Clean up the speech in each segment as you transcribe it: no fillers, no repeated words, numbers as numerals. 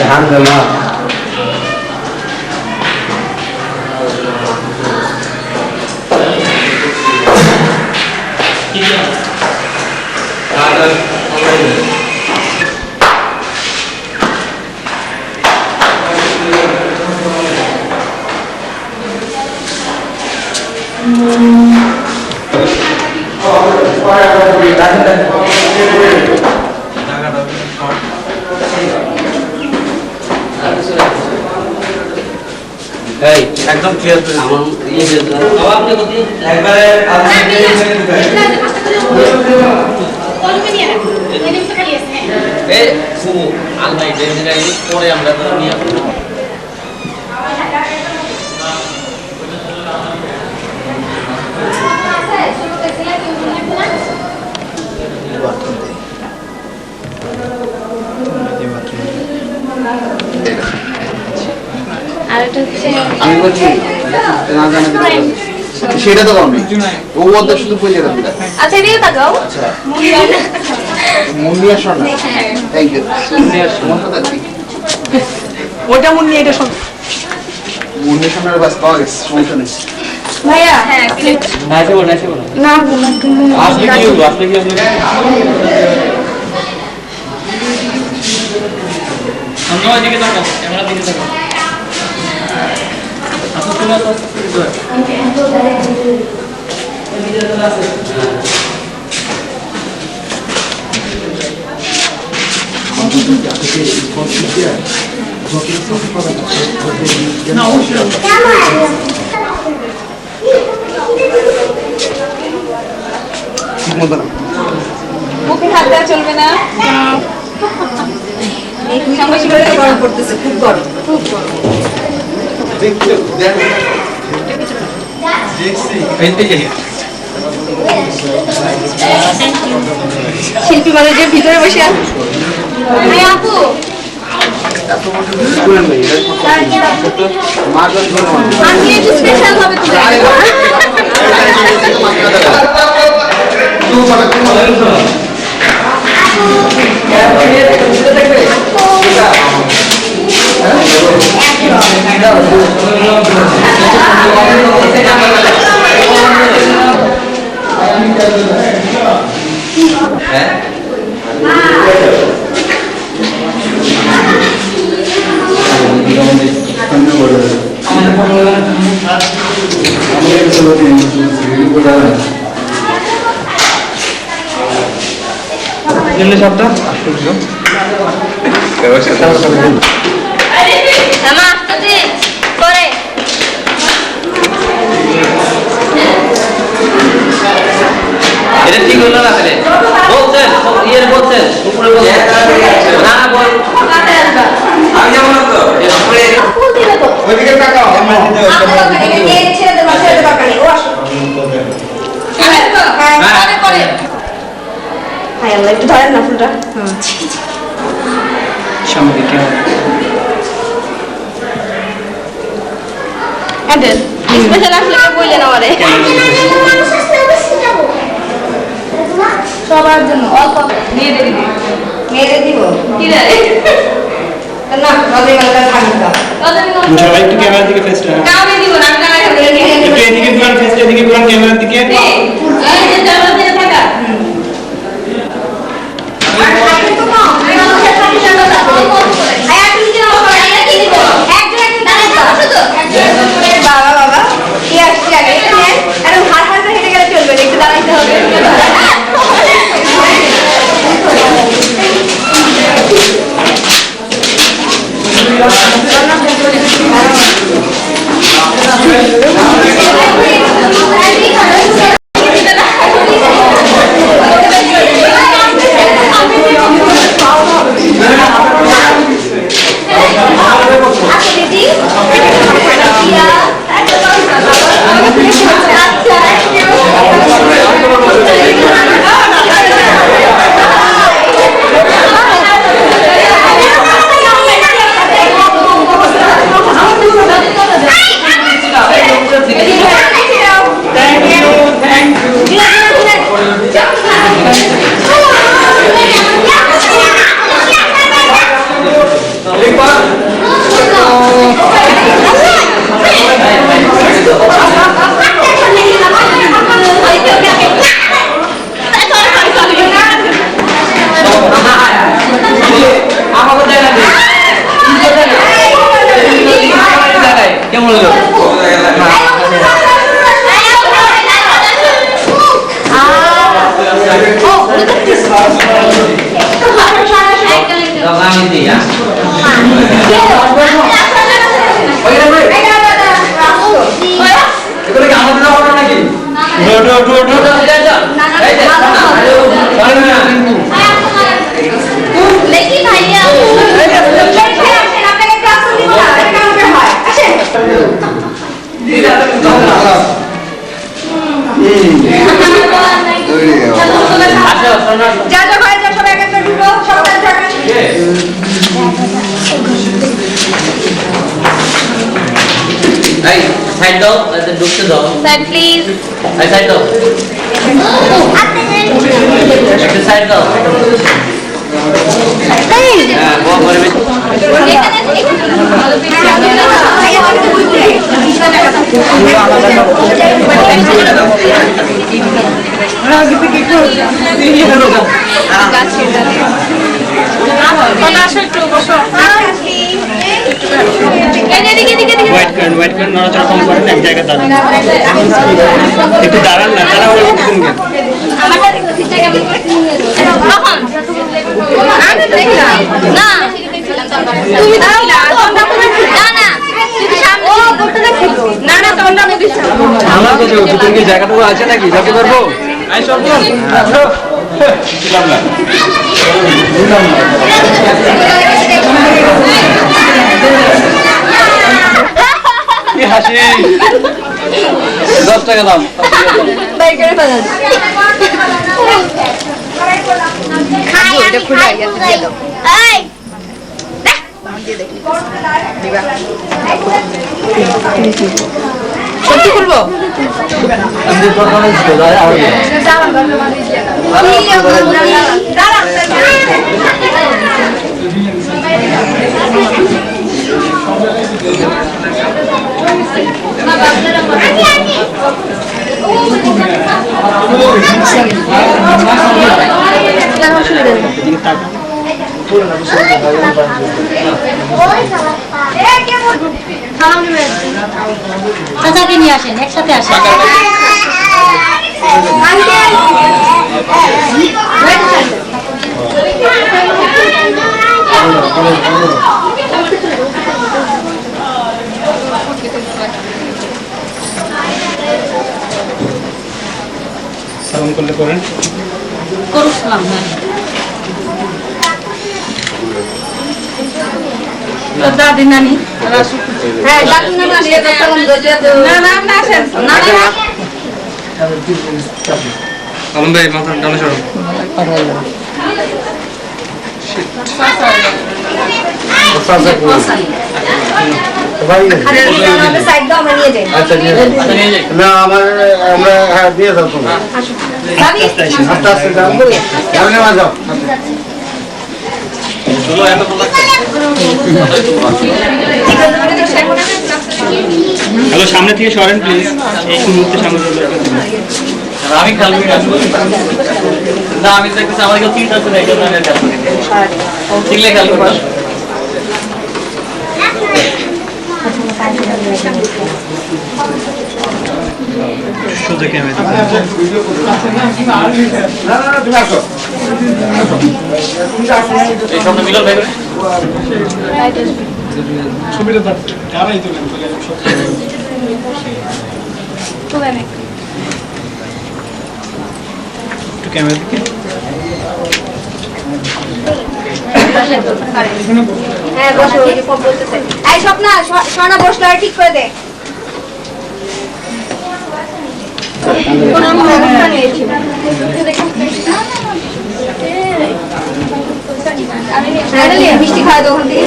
Alhamdulillah. এই একদম clear করে আমার ইয়ে দিয়ে দাও আপনি কত একবারে এই ফুমু আল্লাহ ডেলিভারি পরে আমরা তো নিয়ে আমি বলছি না জানা সেটা তো কম ও বলতে শুধু পয়সা রাখবি আচ্ছা এদিকে তাকাও মুন্নিয়া শোনা থ্যাংক ইউ মুন্নিয়া শোনা ওটা মুন্নিয়া এটা শোন মুন্নিয়া শোনার বাস পাওয়া গেছে সমস্যা নেই ভাইয়া হ্যাঁ প্লেট না সেবো না সেবো না আসলে কি হলো আসলে কি হলো আমরা এদিকে তাকাও ক্যামেরা দিকে তাকাও আচ্ছা চলো তো মুখে হাত দেওয়া চলবে না গরম পড়তেছে খুব গরম শিল্পী মানে যে ভিতরে বসে আপু আমি একটু স্পেশাল ভাবে সবটা করে এটা ঠিক হলো না তাহলে বলছেন ইয়ের বলছেন উপরে বলছেন না বল আমি যাব না তো উপরে ফুল দিবে তো ওইদিকে তাকাও এই ছেড়ে দেব বাকালি ও আসো হ্যাঁ করে হাই আল্লাহ একটু ধরেন না ফুলটা সামনে কেমন অ্যাড্রেস স্পেশাল আসলে কেউ বললেন আমারে সবার জন্য অল্প মেয়েদের দিব মেয়েদের দিব কি রে না রজনীগন্ধা থাকবে সবাই একটু ক্যামেরার দিকে ফেসটা কাউকে দিব না আমি টাকা করে নিয়ে একটু এদিকে ঘুরান ফেসটা এদিকে ঘুরান ক্যামেরার দিকে এই যে জামা দিয়ে থাকা আর আগে তো কম মানুষের সাথে সাথে আয় আপনি কি হবে এটা কি দিব একজন দাঁড়ায় শুধু বাবা বাবা কি আসছে আগে এটা নেন আর হাত হাত হেঁটে গেলে চলবে না, একটু দাঁড়াইতে হবে কেমন হলো আমি দিই এগুলো কি আমাদের না ওটা নাকি लेकिन भैया আপনাকে ক্লাস দিব না এটা কেমন করে হয় আসেন যা যা ভাই যা সব এক একটা ঢুকো সব এক জায়গা এই সাইড দাও এতে ঢুকতে দাও সাইড প্লিজ এই সাইড দাও একটা সাইড দাও হ্যাঁ বল করে হোয়াইট কার্ড নড়াচড়া কম করেন এক জায়গায় দাঁড়ান একটু দাঁড়ান না দাঁড়া বলে কিছু কেন আমার কাছে ভিতরে কি জায়গাটুকু আছে নাকি যেতে পারবো হাসি 10 টাকা দাম এটা খুলে দিয়ে দাও সত্যি খুলবো চাচাকে নিয়ে আসেন একসাথে আসেন সালাম করলে করেন করুক সালাম দাদি নানি হ্যাঁ দাদু নানি না না না আসেন না না আলম ভাই মাথা ডানে সরো ভাই আমাদের সাইড দাও আমরা নিয়ে যাই আচ্ছা নিয়ে যাও। না আমার আমরা হ্যাঁ দিয়ে দাও তুমি ভাবি আস্তে আস্তে যাও সামনে মা যাও হ্যালো, সামনে থেকে সরেন প্লিজ। এই মুহূর্তে সামনে চলে আমি খেলবি না, আমি দেখতেছি আমার কেউ চিন্তা করে এটা আমি খেলবো ঠিকলে খেলবো সোজা ক্যামেরা। না তুমি আসো এই সব মিলন ভাই একটু ক্যামেরা দিকে। হ্যাঁ বসো ওই যে পপ বলতেছে এই স্বপ্না সোনা বসলো আর ঠিক করে দে কোন অবস্থা নিয়েছিল মিষ্টি খাওয়া দোকান থেকে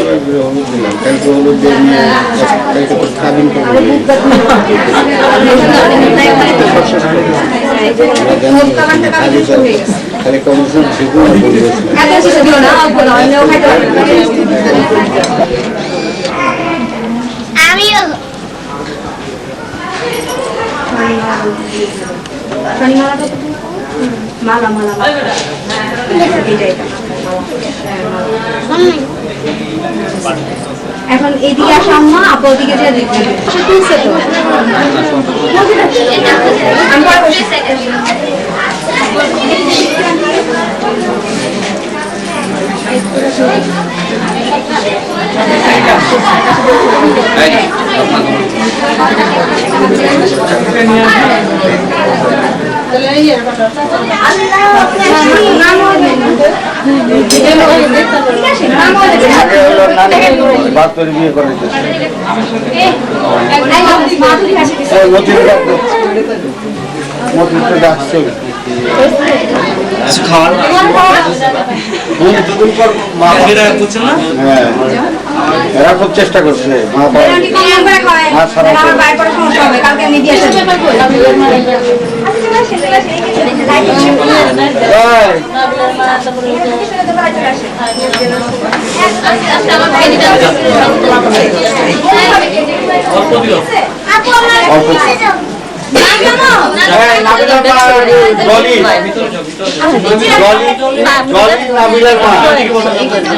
আমিও মালা মালা এখন এদিকে আসা আম্মা আপা ওদিকে যে দেখবে সে তুলছে তো আমি পরে বসে বাদ করে বিয়ে করে মতির ডাকছে খাওয়ার দুদিন পর মা বুঝছেন না? হ্যাঁ এরা খুব চেষ্টা করছে মা বাবা আমার বাইরে করে সমস্যা হবে কালকে আমি দিয়ে আসবো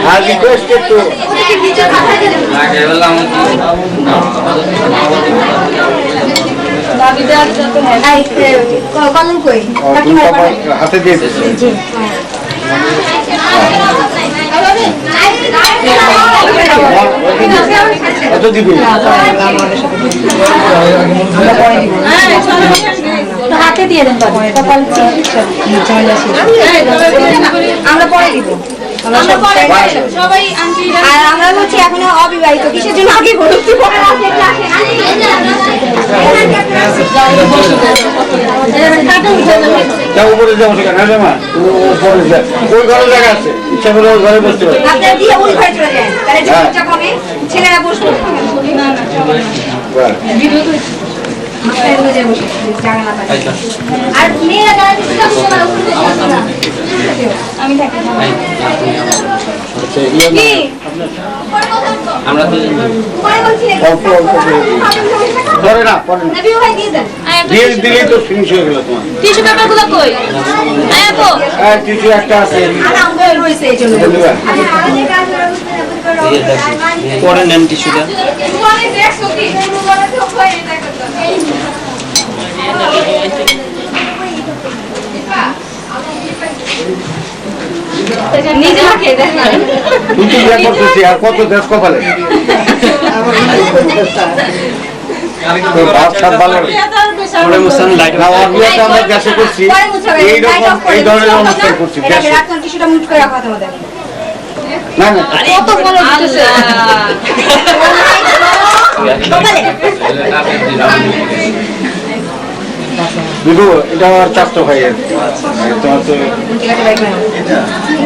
আর রিকোয়েস্ট একটু কলম কই হাতে দিয়ে দিচ্ছে কত দিবি হাতে দিয়ে দেন কপাল আমরা পরে দিব আর আমরা হচ্ছে এখনো অবিবাহিত কিসের জন্য আগে বলুন উপরে যাবো সেখানে মা উপরে যা ওই ঘরে জায়গা আছে ইচ্ছা করে ওই ঘরে বসতে পারে আপনারা দিয়ে ওই ঘরে চলে যান তাহলে জমিটা কমে ছেলেরা বসবো আর মেয়েরা যারা আমি থাকি আমরা তো অল্প অল্প পরে না পরে না দিয়ে দিলেই তো ফিনিশ হয়ে গেল তোমার টিস্যু পেপার গুলো কই আয়াপো আর কিছু একটা আছে রয়েছে এই জন্য পরে নেন টিস্যুটা। নিজে মাকে দেখেন তুই তো বিয়ে করতেছি আর কত দেশ কপালে ভাব সাত ভালো পরে মুসান লাইট না ওর বিয়েটা আমরা গ্যাসে করছি এইরকম এই ধরনের অনুষ্ঠান করছি গ্যাসে রাখুন টিস্যুটা মুট করে রাখো তোমাদের না না কত বড় দিতেছে বিভু এটা আমার চারটো ভাই আর কি তোমার তো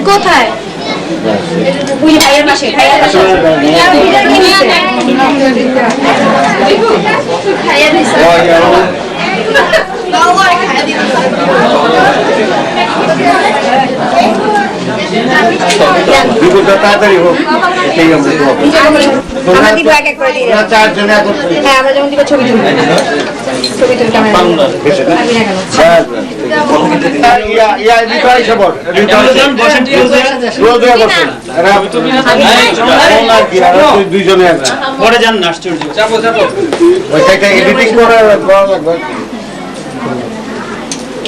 কোথায় ওই ভাইয়ের পাশে ভাইয়ের পাশে ভাইয়ের বিপুলটা তাড়াতাড়ি হোক সেই আমরা আমরা দিব এক এক করে দিয়ে দেব। চারজনে হ্যাঁ আমরা যেমন দিব ছবি তুলবো ছবি তুলতে আমরা দুইজনে পরে যান না আশ্চর্য ওইটাকে এডিটিং করা লাগবে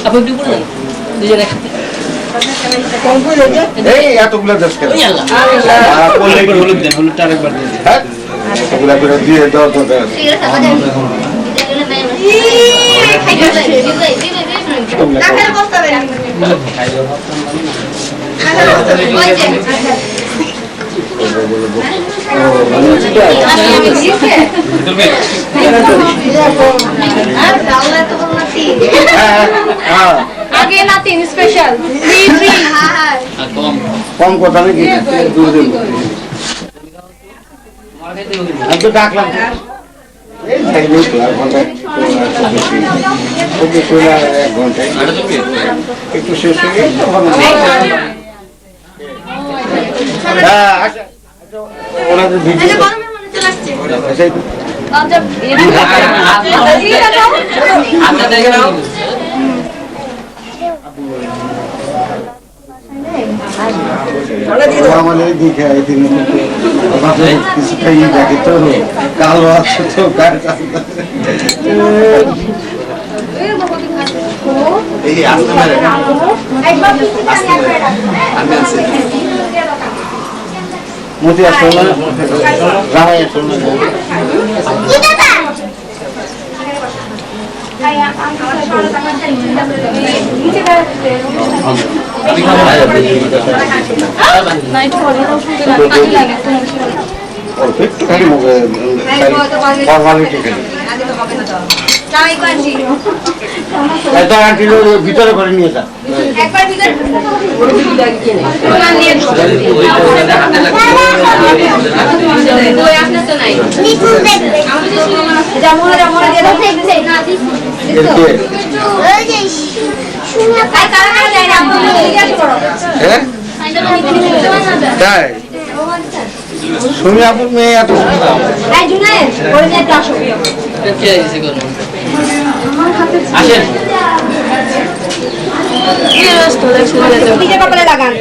আপনি একটু উপরে যান দুজনে একসাথে এই এতগুলো দেশ কেন হলুদ দেন হলুদটা আরেকবার দিয়ে দিন। হ্যাঁ এগুলা করে দিয়ে দাও তো হ্যাঁ আগে নাতিন স্পেশাল ফ্রি ফ্রি হ্যাঁ কম কথা নাকি আমি তো ডাকলাম এই যাইলেই তো আর ঘন্টা এক ঘন্টায় একটু শেষ হয়ে গেলে তো হবে না। হ্যাঁ আচ্ছা ওনাদের ভিডিও সেই আচ্ছা দেখে নাও আমাদের দিকে এদিন কিছু খাই দেখে তো কালো আছে তো এই আসতে পারে আমি আছি মতি আসো না রামাই আসো না একটু খালি ফর্মালিটি খালি এত আন্টি ভিতরে করে নিয়ে যা একবার ভিতর তাই শুনি আপনার মেয়ে এত আসেন কপালে লাগান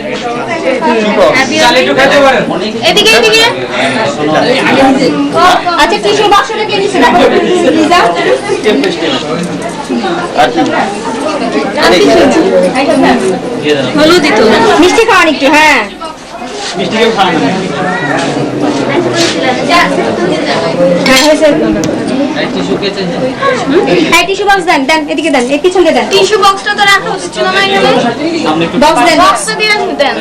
এদিকে এদিকে আচ্ছা টিস্যু বাক্সটা কে নিছে না লিজা হলুদ দিত মিষ্টি খাওয়ান একটু হ্যাঁ মিষ্টি কেউ খায় না হ্যাঁ হয়েছে টিস্যু কেচে এই টিস্যু বক্স দেন দেন এদিকে দেন এই পিছনে দেন টিস্যু বক্সটা তো রাখা উচিত ছিল না এখানে আপনি একটু বক্স দেন বক্স দিয়ে দেন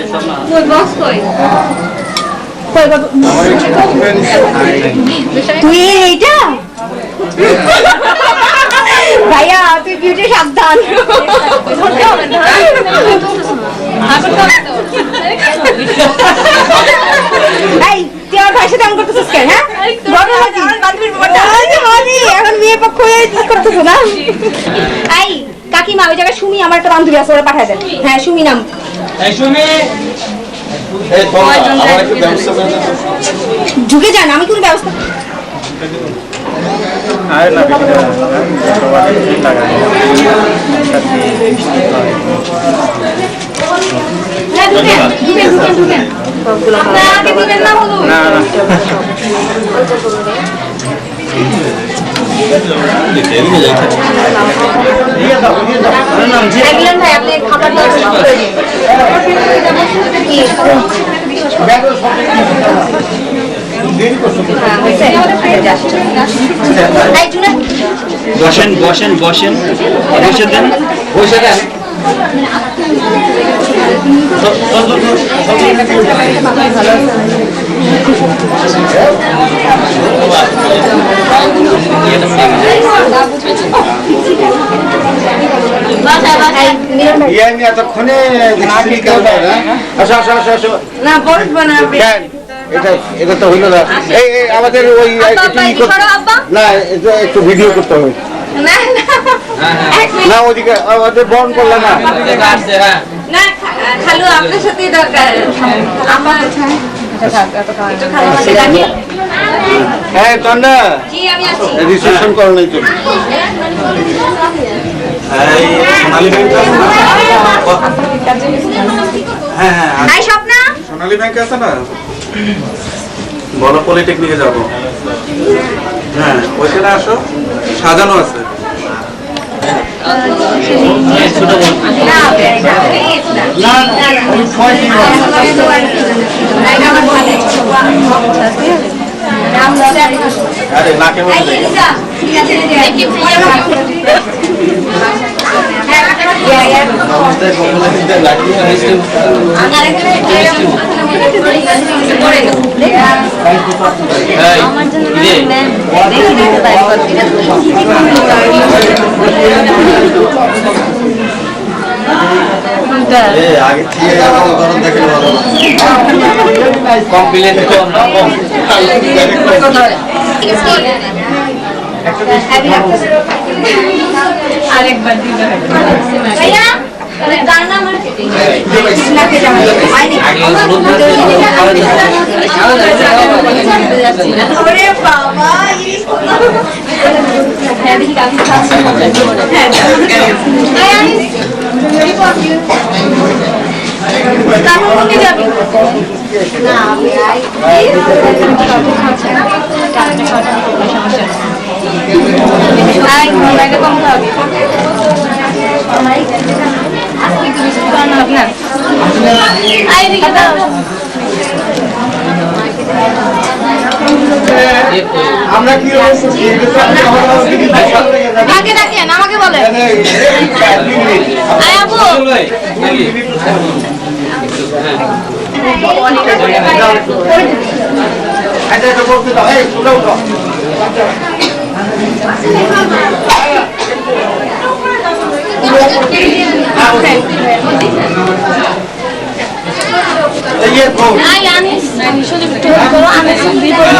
কই বক্স কই কই বাবু তুই এইটা ভাইয়া তুই বিউটি সাবধান এই তুই আমার ভাইয়ের সাথে এমন করতেছিস কেন হ্যাঁ এখন বিয়ে পক্ষ হয়ে কি করতেছো না এই কাকিমা ওই জায়গায় সুমি আমার একটা বান্ধবী আছে ওরা পাঠায় দেন হ্যাঁ সুমি নাম এই শুনে ঢুকে যান আমি কোনো ব্যবস্থা আরে না হ্যাঁ ঢুকেন ঢুকেন ঢুকেন ঢুকেন আপনারা আগে দিবেন না হলো না না একজন ভাই আপনি খাবার দাবার করে দিন বসেন বসেন বসেন বসে দেন বসে দেন মিরর ইয়ে আমি এতক্ষণে দেখছি কেউ না। আসো আসো আসো আসো। না বসবো না কেন? এটা তো হইলো না। এই আমাদের ওই একটু ই করতে না, এটা একটু ভিডিও করতে হবে। না না এক মিনিট না ওদিকে আমাদের বন্ধ করলে না। আসছে হ্যাঁ না খালু আপনার সাথেই দরকার আমার একটু খালু মাকে ডাকি হ্যাঁ তন্না জি আমি আছি রিসেপশন করো নাই তো। হাই স্বপ্না সোনালী ব্যাংকে আছে না, বড় পলিটেকনিকে যাব। হ্যাঁ ওইখানে আসো, সাজানো আছে। ছোট বোন না প্লিজ না ওই ছয় দিন হবে। আরে নাকে মধ্যে দেখো। নমস্তে বন্ধুদের লাগিয়ে আগে থেকে গরম দেখে ভালো কমপ্লেন কম না কম আরেকবার দিবে ভাইয়া গানা মার্কেটিং ওরে বাবা হ্যাঁ দেখি কাজ হ্যাঁ তারপর কোথায় যাবি না আমি আই মোবাইলে কম খাবি আজকে একটু বেশি খাওয়ানো হবে না আই দিকে দাও আমরা কি আগে ডাকেন আমাকে বলেন আই আপু এটা বলতে দাও এই উঠো উঠো এই যে বল আই আনিস শুধু একটু করো আমি সবই করব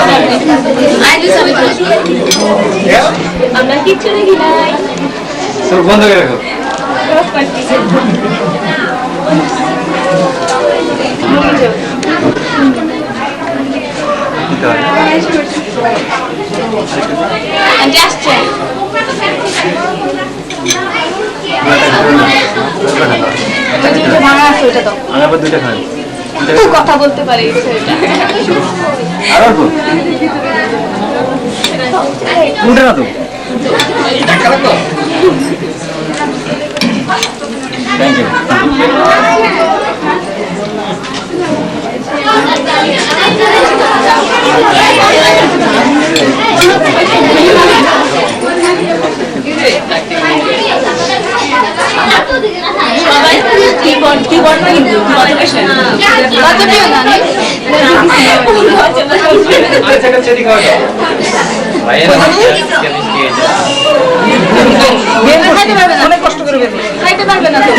আই দিস আমি আমরা কিচ্ছু দেখি নাই সব বন্ধ করে রাখো জাস্ট ভাঙা আছে ওটা তো আমি আবার দুইটা খাই কথা বলতে পারি সেটা আর অল্প উঠে না তো থ্যাংক ইউ কি বল না কিন্তু কত দিও না অনেক কষ্ট করে খাইতে পারবে না তো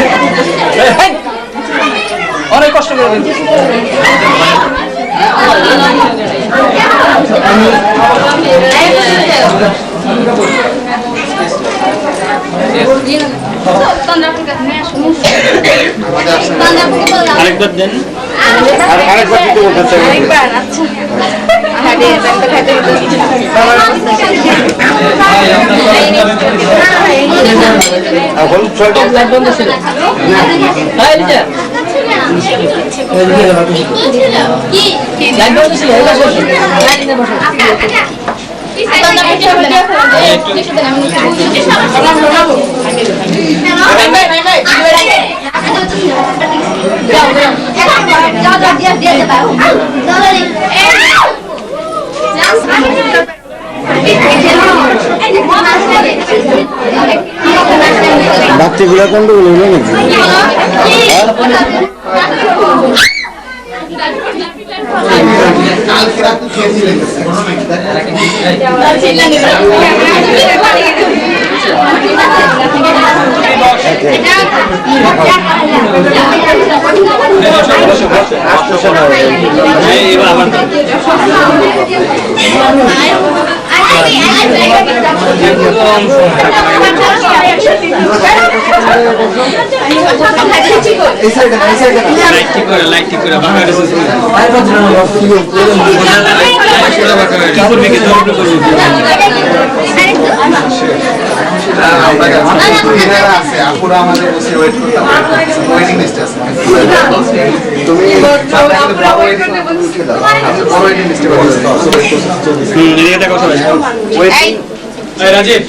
অনেক কষ্ট করে আরেকবার দেন আর আরেকবার দিতে বলতে চাই আচ্ছা আরে ব্যাংকটা খাইতে এখন ছয়টা বন্ধ ছিল হ্যাঁ লিটার কি লাইট বন্ধ ছিল এটা বসো লাইট বসো বাচ্চাগুলো গন্ডগোল হলো নাকি কালকে রাতে খেয়েছিলেন লাইট ঠিক করে বাংলাদেশ আপুরা আমাদের বসে ওয়েট করতে ওয়েটিং লিস্টে আছে তুমি বড় ওয়েটিং লিস্টে দেখো সবাই রাজীব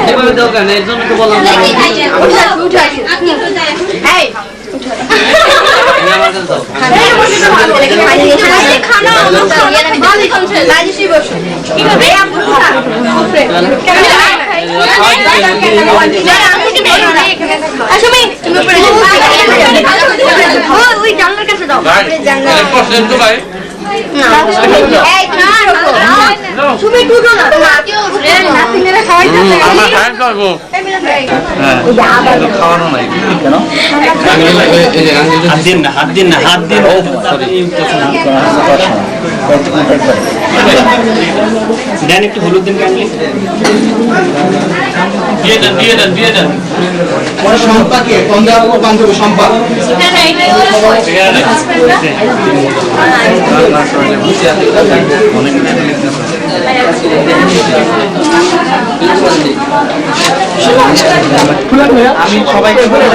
এভাবে দোকান এর জন্য তো বললাম খাওয়ানো নাই কেন হাত দিন দেন একটু হলুদ দিন কাইন্ডলি দিয়ে দেন সম্পাকে পঞ্জাব বান্ধব সম্পা আমি সবাইকে বলে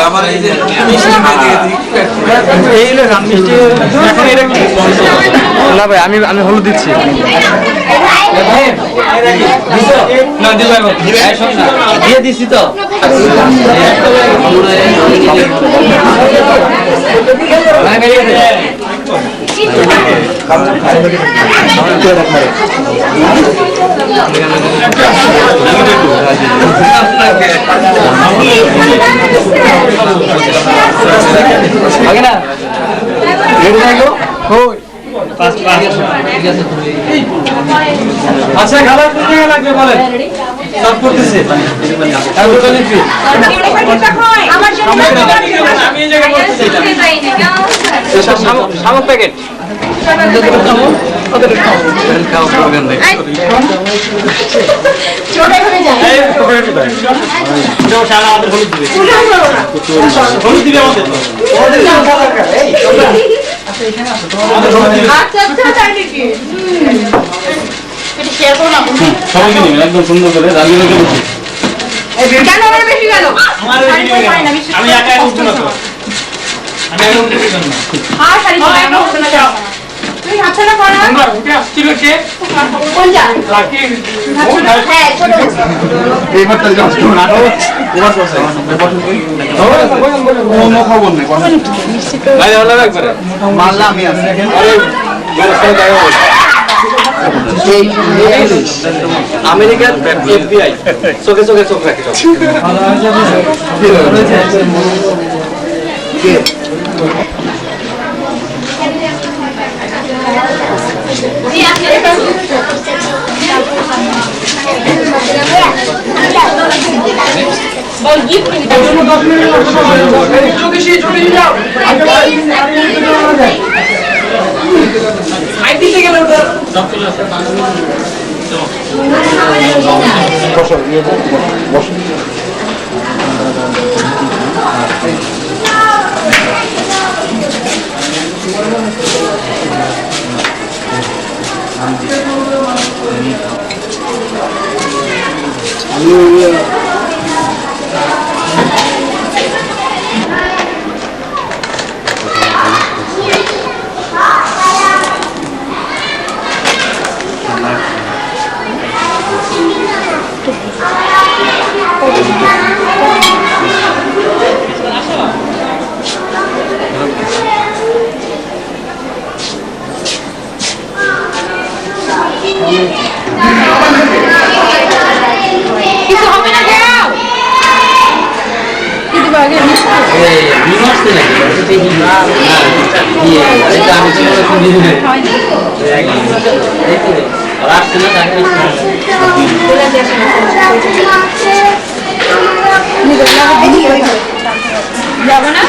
আমার এই যে না ভাই আমি হলুদ দিচ্ছি দিয়ে দিচ্ছি তো আগে না রেডি থাকো আচ্ছা খাবার কোন জায়গায় লাগবে বলেন সব করতেছে আমি এই জায়গায় করতেছি শামুক প্যাকেট একদম সুন্দর করে আমি একা উঠতে না মারলাম আমি আমেরিকার FBI চোখে চোখে চোখ রাখে কিছু হবে না যাও কিন্তু আগে বিমাসতে নাকি এটা আমি তো রাখছি না তাকে যাবো না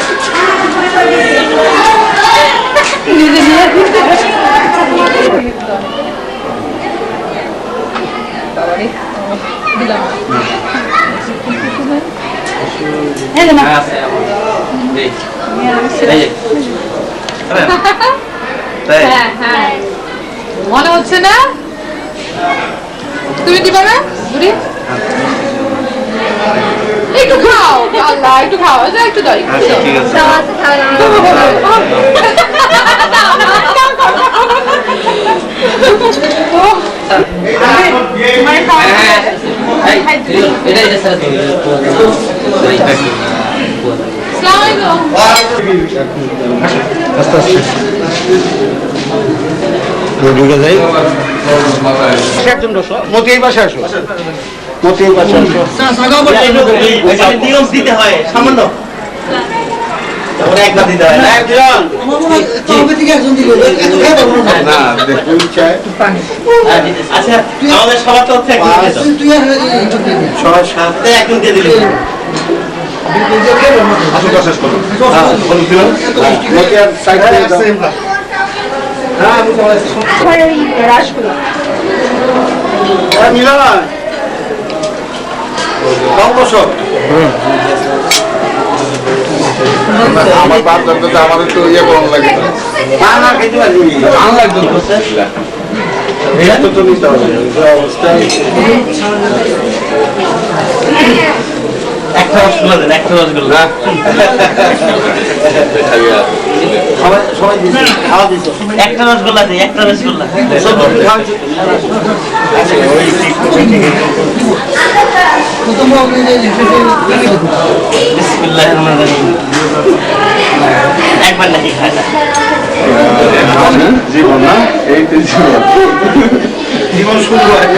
মনে হচ্ছে না তুমি দিবা না বুড়ি একটু খাও আল্লাহ একটু খাও একটু দাও একজন বসো মতি এই পাশে আসো মতি এই পাশে আসো নিয়ম দিতে হয় সামান্য একবার দিতে হয় না দেখুন চাই আচ্ছা আমাদের সবার তো হচ্ছে সবার সাথে একজন দিয়ে দিলে আসুন শেষ করো বলুন দিলাম মতি আর সাইড থেকে দাও মিলন কম বসো আমার বাপ দাদা তো আমাদের তো ইয়ে করানো লাগে না খেতে পারবি ভালো লাগতো তো নিতে হবে অবস্থায় একটা রসগোল্লা দেন একটা রসগোল্লা সবাই দিচ্ছে খাওয়া দিচ্ছে একটা রসগোল্লা দিই একটা রসগোল্লা একবার নাকি খায় না জীবন না এই তো জীবন জীবন শুরু হয়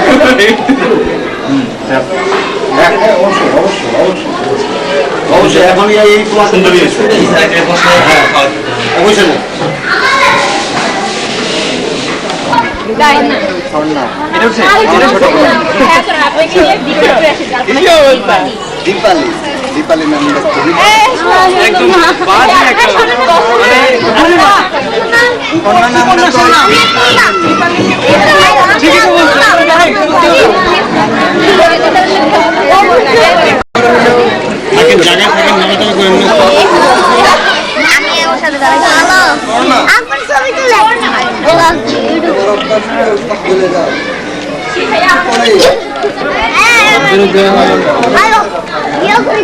অবশ্যই এখন এই সুন্দরী অবশ্যই না দীপালি দীপালি ম্যাম জায়গায় থাকেন নামাটামা করেন না আমি ওর সাথে দাঁড়াই আমার ছবি তুলে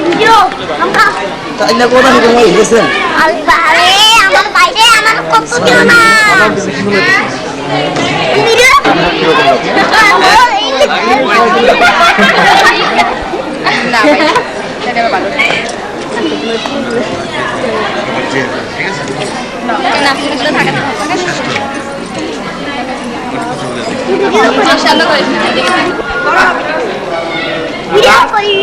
ভিডিও আমার বাইরে আমার কত কেউ না না মাশাআল্লাহ করে ভিডিও করি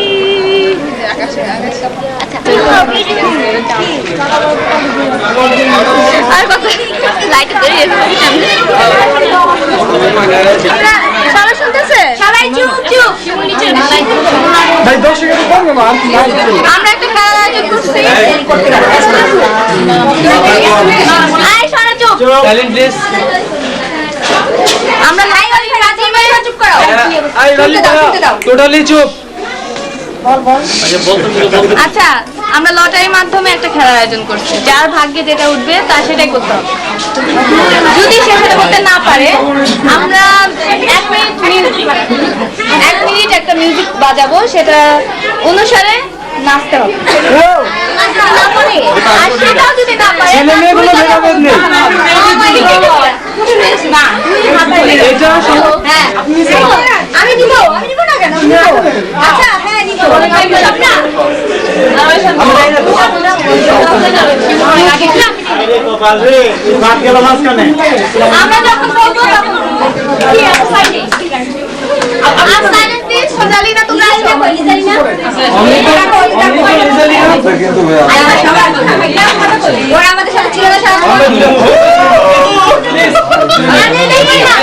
আর কত লাইট ধরে সবাই শুনতেছে সবাই চুপ চুপ ভাই দর্শকের করবে না আর কি আমরা একটা খেলার আয়োজন করছি আয় সরা চুপ সাইলেন্ট প্লিজ আমরা লাইভ আছি রাজি ভাই চুপ করো আই রলি টোটালি চুপ আচ্ছা আমরা লটারির মাধ্যমে একটা খেলার আয়োজন করছি যার ভাগ্যে যেটা উঠবে তার সেটাই করতে হবে যদি সে সেটা করতে না পারে আমরা 1 মিনিট একটা মিউজিক বাজাবো সেটা অনুসারে নাচতে হবে আর সেটাও যদি না পারে ছেলে মেয়ে কোনো ভেদাভেদ নেই না এটা হ্যাঁ আমি দিব না কেন আচ্ছা হ্যাঁ দিব আমরা যখন বলবো তখন কি আছে সাইডে আর সাইলেন্ট প্লিজ সোনালি না তোমরা আসবে কইলি জানি না কিন্তু আমরা সবাই কথা বলি ওরা আমাদের সাথে ছিল না সারা আরে দেখি না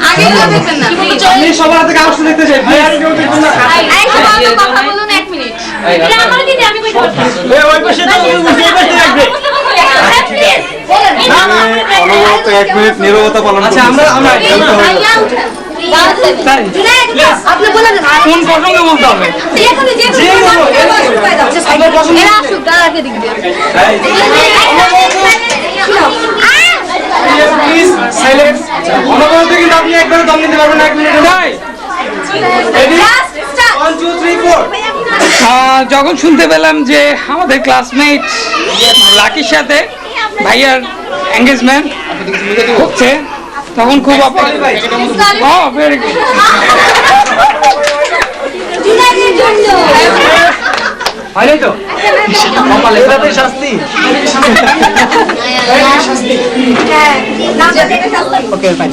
আগে কেউ দেখবেন না আমি সবার হাতে কাগজ দেখতে চাই ভাই আর কেউ দেখবেন না এই সবাই কথা বলুন 1 মিনিট এটা আমার দিদি আমি কইতে পারতাম ওই পাশে তো বুঝে পাশে রাখবে অনবরত 1 মিনিট নীরবতা পালন আচ্ছা আমরা আপনি বলেন কোন প্রসঙ্গে বলতে হবে এরা আসুক দাঁড়াকে দিক দিয়ে প্লিজ সাইলেন্স অনবরত কিন্তু আপনি একবার দম নিতে পারবেন না 1 মিনিট ভাই রেডি 1 2 3 4 যখন শুনতে পেলাম যে আমাদের ক্লাসমেট লাকির সাথে ভাইয়ার এনগেজমেন্ট হচ্ছে তখন খুব ভেরি গুড হয় তো কপালে শাস্তি ওকে ফাইন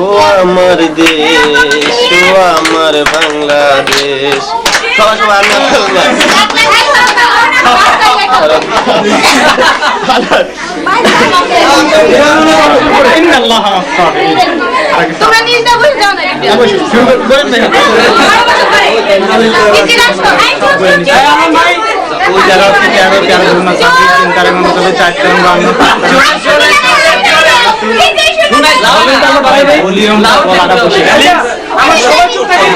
ও আমার দেশ ও আমার বাংলাদেশ সবাই সবাই তোমরা নিচে বসে যাও না ওই যারা 13 জন্য 26 চিন্তার মতো চলে 4 জন বাংলা ভলিউমটা বলাটা বসে আমার সবাই চুপ থাকে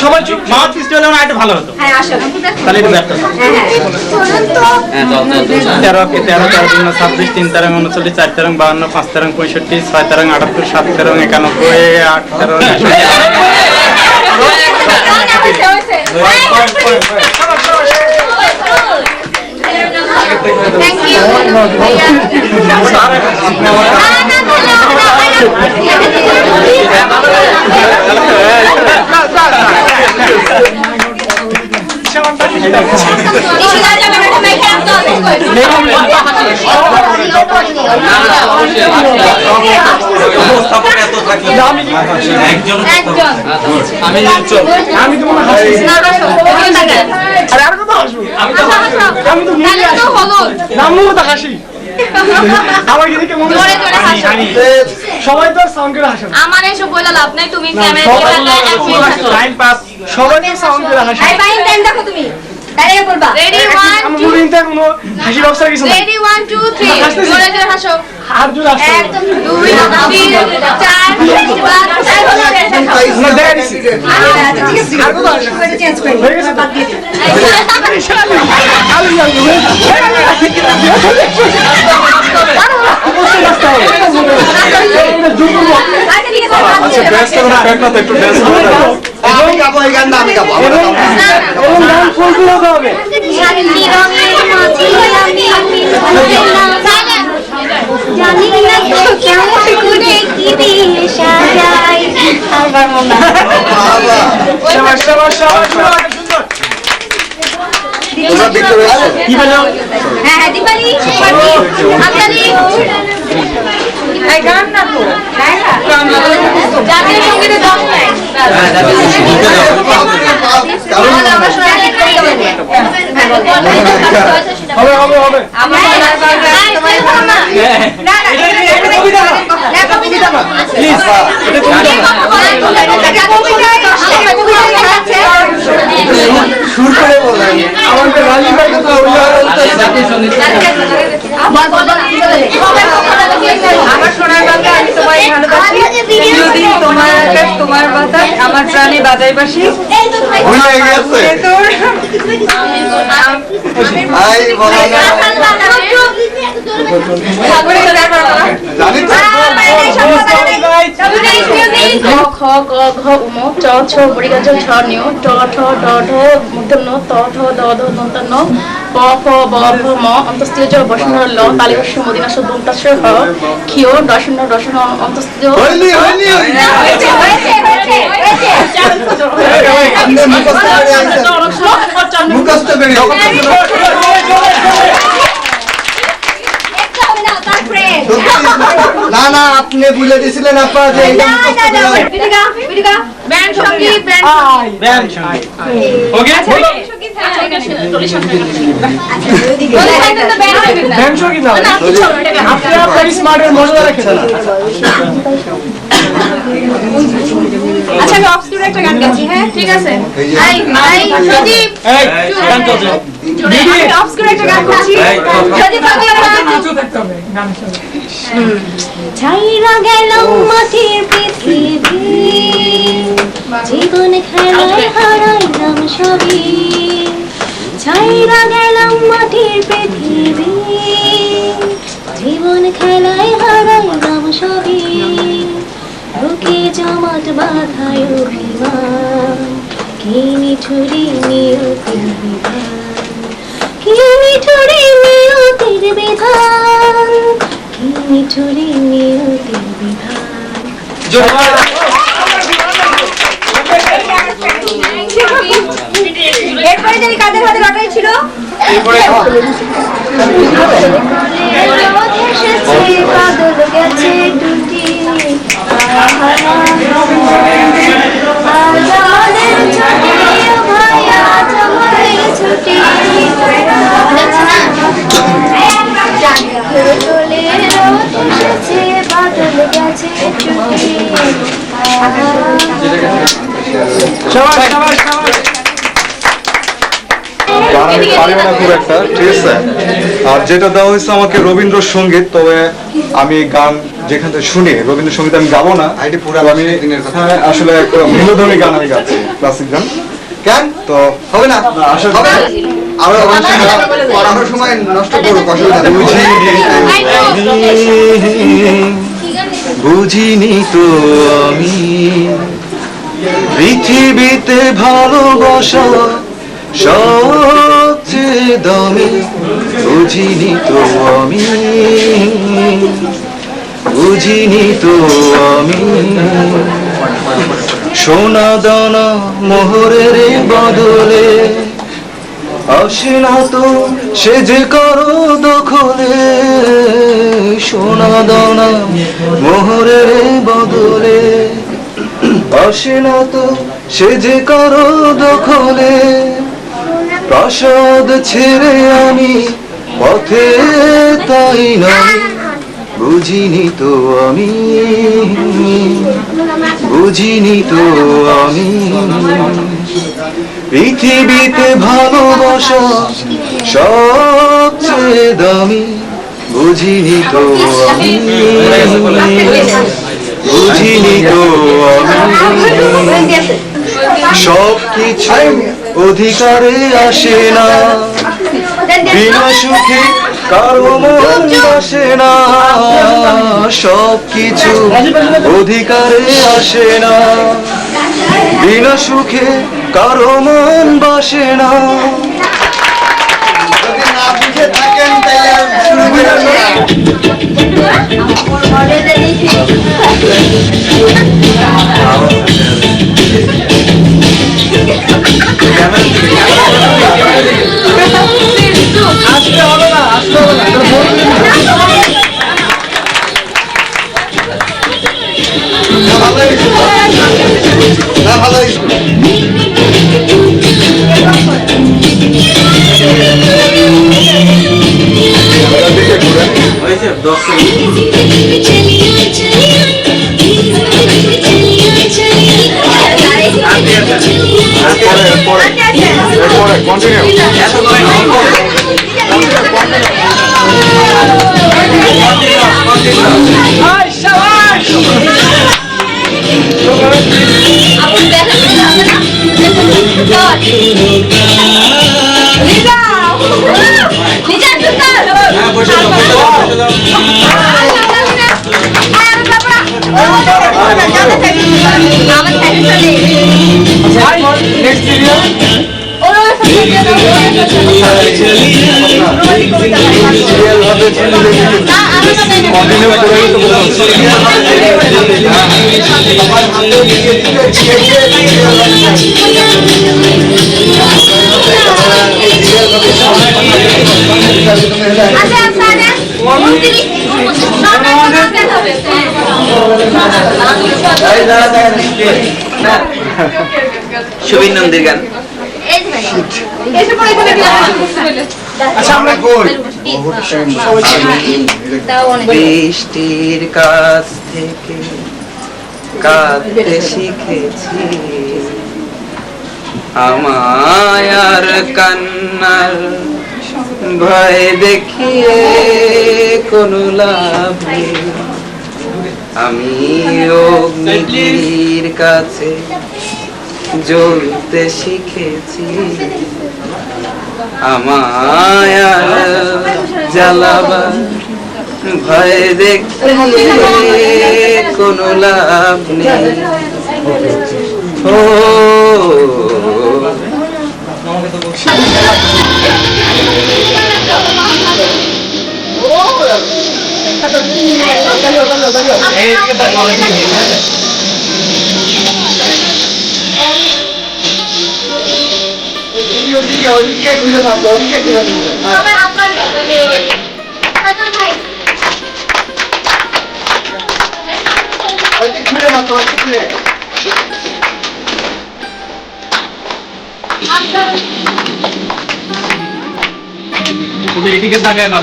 সবাই চুপ মাউথ পিস হলে না এটা ভালো হতো হ্যাঁ আসো তাহলে এটা ব্যর্থ 13 কে 13 জন্য 26 3 তারাং 39 4 তারাং 52 5 তারাং 65 6 তারাং 78 7 তারাং 91 8 তারাং থ্যাংক ইউ আমি তো মনে হাসি আরে আর কত হাসবো আমি তো মিলে আসি নামও তো হাসি আমার কি দেখে মনে সবাই তো সাউন্ড করে হাসে আমার এসব বলে লাভ নাই তুমি ক্যামেরা টাইম পাস সবাই তো সাউন্ড করে হাসে আই বাইন টাইম দেখো তুমি দাঁড়িয়ে পড়বা রেডি আমার মনে ইনতে কোনো হাসি ব্যবস্থা কিছু না রেডি 1 2 3 জোরে জোরে হাসো আর জোরে আসছে 1 2 3 4 আমরা দেখা দিছি আচ্ছা ঠিক আছে আর কত আসবে চেঞ্জ করে হয়ে গেছে বাদ দিয়ে অবশ্যই নাচতে হবে আচ্ছা ঠিক আছে আচ্ছা ড্রেসটা কোনো প্যাক না তো একটু ড্রেস করে দাও আমি গাবো এই গান না আমি গাবো আমরা গাবো। এবং গান ফুলফিল হতে হবে। জানি রঙের মাঝে আমি জানি না কেমন করে কি দিয়ে সাজাই আবার মনে শাবাশ শাবাশ শাবাশ শাবাশ। তোমরা দেখতে পেয়েছো কি বলো? হ্যাঁ হ্যাঁ দীপালি আমদানি এই গান না তো জাতীয় সঙ্গীতের দম নাই হ্যাঁ জাতীয় সঙ্গীত হবে হবে হবে। আমার না না এটা কবিতা না। কবিতা না প্লিজ এটা কবিতা না। সুর করে বলেন আমাদের রাজি ভাই তো জাতীয় সঙ্গীত আমার সোনার বাংলা আমি তোমায় ভালোবাসি যদি তোমার আকাশ তোমার বাতাস আমার প্রাণে বাজাই বাসি ভুলে গেছে আই বলো না জানি তো খ খ গ ঘ উম চ ছ বড়িগাছ ছ নিয় ট ঠ ড ঢ মূর্ধন্য ত থ দ ধ দন্ত ন প ফ ব ভ ম অন্তস্থীয় জ বসন ল তালিবস্য মদিনাস দন্তাস হ ক্ষিয় দশন দশন অন্তস্থীয় হয়নি হয়নি হয়েছে হয়েছে হয়েছে আপনি মুখস্থ করে আনছেন মুখস্থ করে না না আপনি ভুলে দিয়েছিলেন আপা যে এটা মুখস্থ করে ব্যান্ড সঙ্গীত ব্যান্ড ব্যান্ড ওকে ব্যান্ড শো কি না আপনি আপনার স্মার্টের মজা রাখেন না। আচ্ছা আমি অফ স্টুডিও একটা গান গাচ্ছি হ্যাঁ ঠিক আছে এই যে আই আই প্রদীপ এই গান চলছে আমি অফ স্টুডিও একটা গান করছি যদি পাগল কিছু দেখতে হবে গানের সাথে। ছাইরা গেলাম মাটির পৃথিবী জীবন খেলায় হারাইলাম সবই ছাইরা গেলাম মাটির পৃথিবী জীবন খেলায় হারাইলাম সবই বুকে জমাট বাঁধায় অভিমান কি নিঠুরি নিয়তির বিধান কি নিঠুরি নিয়তির বিধান কি নিঠুরি নিয়তির বিধান এরপরে জানি কাদের হাতে লটারি ছিল রোদ এসেছে বাদল গেছে টুটি আজ আমাদের ছুটি ও ভাই আজ আমাদের ছুটি চলে রোদ এসেছে বাদল গেছে টুটি শাবাশ শাবাশ শাবাশ। গান আমি পারি না খুব একটা, ঠিক আছে। আর যেটা দেওয়া হয়েছে আমাকে রবীন্দ্রসঙ্গীত, তবে আমি গান যেখান থেকে শুনি রবীন্দ্রসঙ্গীত আমি গাবো না। আইডি পুরো আমি দিনের কথা হ্যাঁ, আসলে একটা বিনোদনী গান আমি গাচ্ছি, ক্লাসিক গান। কেন তো হবে না আসলে হবে না আমরা পড়ানোর সময় নষ্ট করবো অসুবিধা নেই বুঝিনি তো আমি পৃথিবীতে ভালোবাসা সবচেয়ে দামি, বুঝিনি তো আমি, বুঝিনি তো আমি সোনা দানা মোহরের বদলে আসে না তো সে যে করো দখলে, সোনা দানা মোহরের বদলে আসে না তো সে যে করো দখলে, প্রাসাদ ছেড়ে আমি পথে তাই নয়, বুঝিনি তো আমি, বুঝিনি তো আমি পৃথিবীতে ভালোবাসা সবচেয়ে দামি, বুঝিনি তো আমি, বুঝিনি তো আমি সব কিছু অধিকারে আসে না, বিনা সুখে কারো মন আসে না, সব কিছু অধিকারে আসে না, বিনা সুখে কারো মন বাসে না। যদি না বুঝে থাকেন তাহলে আর শুরু করে না। না ভালো হয়েছে। হয়েছে 10 সেকেন্ড। এরপরে কন্টিনিউ। হ্যাঁ বসে দাও, বসে দাও, বসে দাও। নেক্সট ভিডিও সিরিয়াল ভাবে কন্টিনিউ করে তো বলছি। আমার হাতে দিয়ে সুবীর নন্দীর গান। আচ্ছা আমরা কই বৃষ্টির কাছ থেকে কাঁদতে শিখেছি, আমায় আর কান্নার ভয় দেখিয়ে কোনো লাভ নেই। আমি অগ্নিগিরির কাছে জ্বলতে শিখেছি, আমায় আর জ্বালাবার ভয় দেখিয়ে কোনো লাভ নেই। ও এদিকে তাকায় না।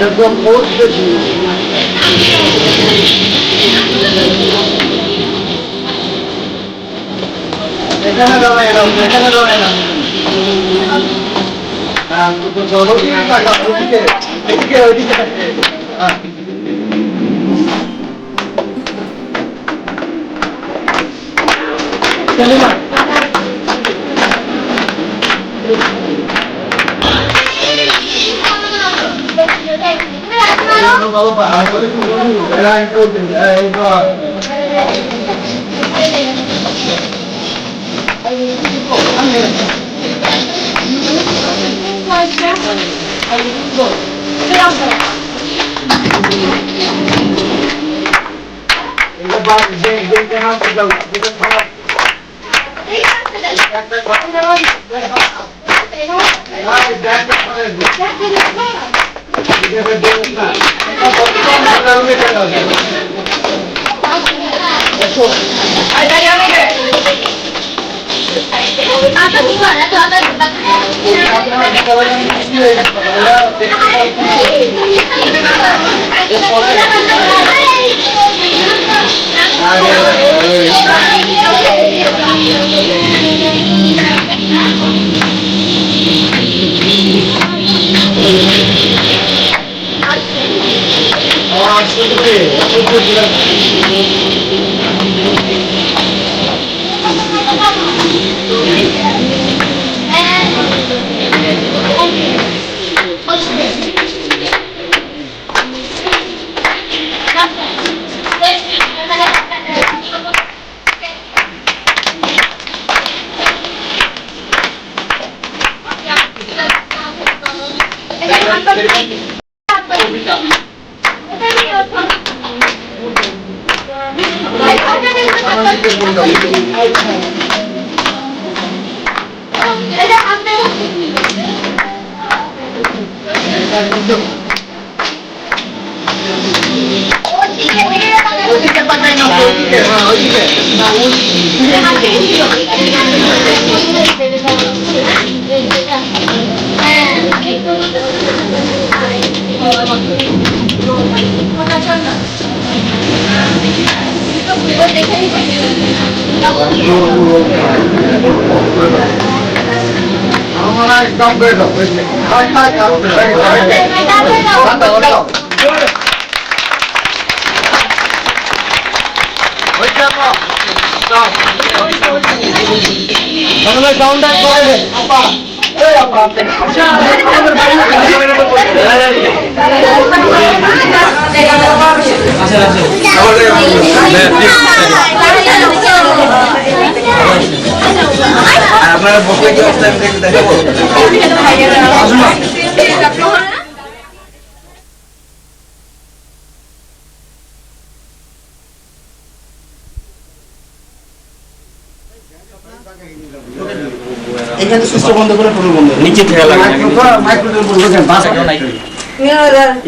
একদম বহুত বেশি এখানে দাঁড়ায় এলাম, এখানে দাঁড়ায় এলাম। ওইদিকে ওইদিকে ওইদিকে চলে না আপনারা বসে কি অবস্থা আমি দেখতে দেখাবো এখানে সিস্টেম বন্ধ করে পুরো বন্ধ নিচে থেকে লাগে মাইক্রোফোন বন্ধ করেন বাস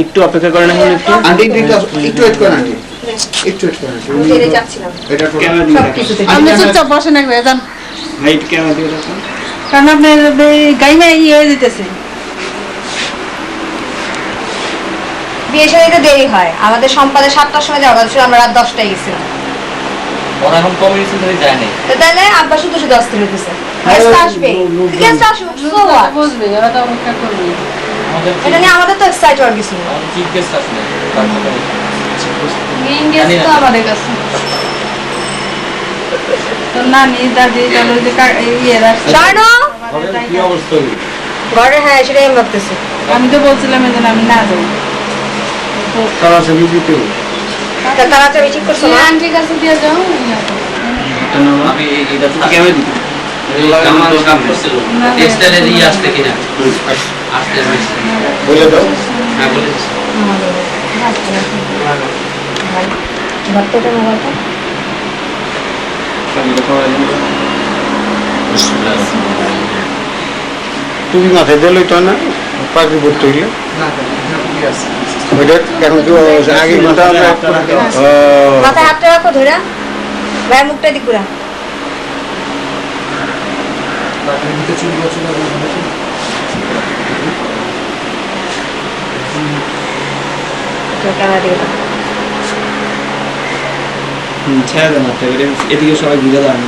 একটু অপেক্ষা করেন এখন একটু আন্টি একটু ওয়েট করেন আন্টি একটু ওয়েট করেন জেলে যাচ্ছিলাম এটা আপনি চুপচাপ বসেন এক যান হাইট কেমন দিকে রাখুন কারণ আপনার গাইমা ইয়ে হয়ে যেতেছে বিয়ে শাড়িতে দেরি হয় আমাদের সম্পাদে 7টার সময় যাওয়া কথা ছিল আমরা রাত 10টায় গেছিলাম ওরা এখন কমিউনিটি ধরে যায় না তো তাহলে আব্বা শুধু শুধু অস্থির হইতেছে গেস্ট আসবে গেস্ট আসুক সো হোয়াট বুঝবে ওরা তো অপেক্ষা করবে এটা নিয়ে আমাদের তো এক্সাইট হওয়ার কিছু না চিফ গেস্ট আসলে মেইন গেস্ট তো আমাদের কাছে তো নানি দাদি তাহলে যে ইয়ে রাখছে স্বর্ণ কি অবস্থা ঘরে হ্যাঁ সেটাই আমি ভাবতেছি আমি তো বলছিলাম এই জন্য আমি না যাই তারা আছে বিপিতে তা তারা চাবি ঠিক করছো না আন্টির কাছে দিয়ে যাও আমি এটা তো কেমন দিই আমার কাম করছিল টেক্সটাইলে দিয়ে আসতে কিনা আসতে বলে দাও হ্যাঁ বলেছি বাচ্চাটা মোবাইলটা তুমি মাথায় দিলে তো না পাখি পড়তে হইলে ওইটা এখন তো আগে ঘন্টা মাথায় হাতটা রাখো ধরে ভাইয়ের মুখটা দিক ঘুরা ক্যামেরা দিকে ছেড়ে দেন এদিকে সবাই ঘুরে দাঁড়ানো